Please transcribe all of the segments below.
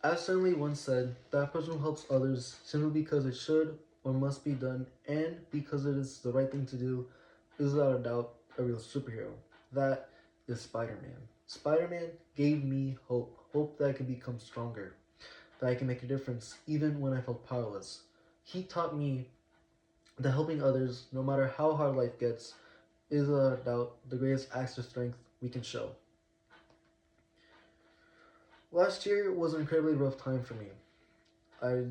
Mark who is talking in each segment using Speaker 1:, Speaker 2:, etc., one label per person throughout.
Speaker 1: As Stanley once said, that person who helps others simply because it should or must be done and because it is the right thing to do is without a doubt a real superhero. That is Spider Man. Spider Man gave me hope. Hope that I can become stronger, that I can make a difference even when I felt powerless. He taught me that helping others, no matter how hard life gets, is without a doubt the greatest acts of strength we can show. Last year was an incredibly rough time for me. I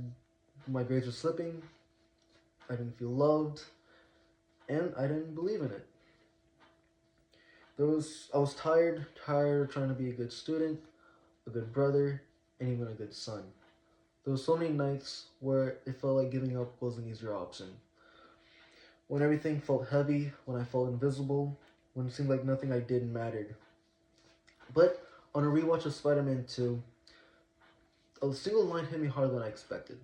Speaker 1: my grades were slipping, I didn't feel loved, and I didn't believe in it. I was tired of trying to be a good student, a good brother, and even a good son. There were so many nights where it felt like giving up was an easier option. When everything felt heavy, when I felt invisible, when it seemed like nothing I did mattered. But on a rewatch of Spider-Man 2, a single line hit me harder than I expected.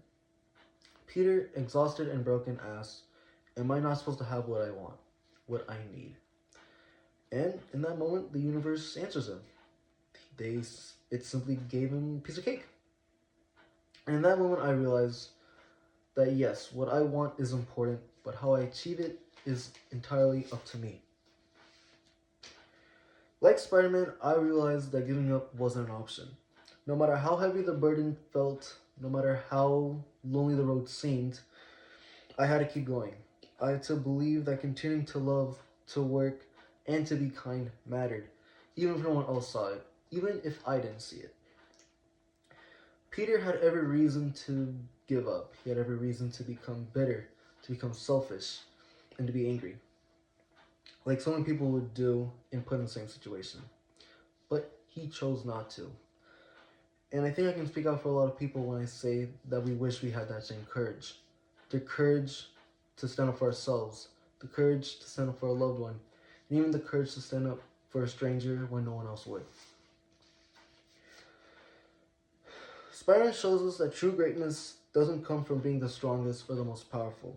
Speaker 1: Peter, exhausted and broken, asked, "Am I not supposed to have what I want? What I need?" And in that moment, the universe answers him. They, it simply gave him a piece of cake. And in that moment, I realized that yes, what I want is important, but how I achieve it is entirely up to me. Like Spider Man, I realized that giving up wasn't an option. No matter how heavy the burden felt, no matter how lonely the road seemed, I had to keep going. I had to believe that continuing to love, to work, and to be kind mattered, even if no one else saw it, even if I didn't see it. Peter had every reason to give up. He had every reason to become bitter, to become selfish, and to be angry, like so many people would do in put in the same situation. But he chose not to. And I think I can speak out for a lot of people when I say that we wish we had that same courage. The courage to stand up for ourselves, the courage to stand up for a loved one, and even the courage to stand up for a stranger when no one else would. Spider-Man shows us that true greatness doesn't come from being the strongest or the most powerful.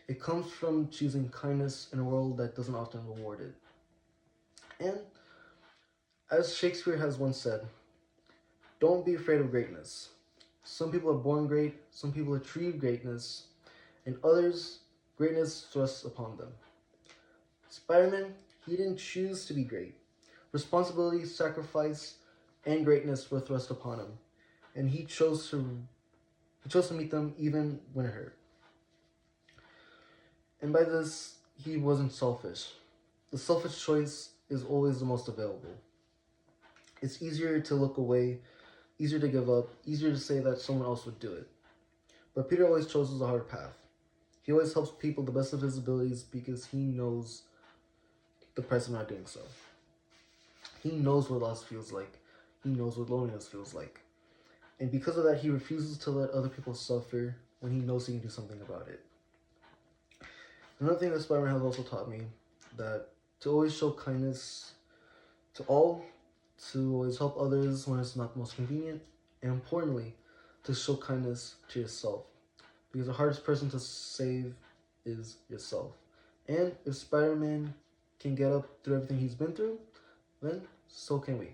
Speaker 1: It comes from choosing kindness in a world that doesn't often reward it. And as Shakespeare has once said, don't be afraid of greatness. Some people are born great, some people achieve greatness, and others, greatness thrusts upon them. Spider-Man, he didn't choose to be great. Responsibility, sacrifice, and greatness were thrust upon him, and he chose to meet them even when it hurt. And by this, he wasn't selfish. The selfish choice is always the most available. It's easier to look away, easier to give up, easier to say that someone else would do it. But Peter always chooses the hard path. He always helps people the best of his abilities because he knows the price of not doing so. He knows what loss feels like. He knows what loneliness feels like. And because of that, he refuses to let other people suffer when he knows he can do something about it. Another thing that Spider-Man has also taught me, that to always show kindness to all, to always help others when it's not most convenient, and importantly, to show kindness to yourself. Because the hardest person to save is yourself. And if Spider-Man can get up through everything he's been through, then so can we.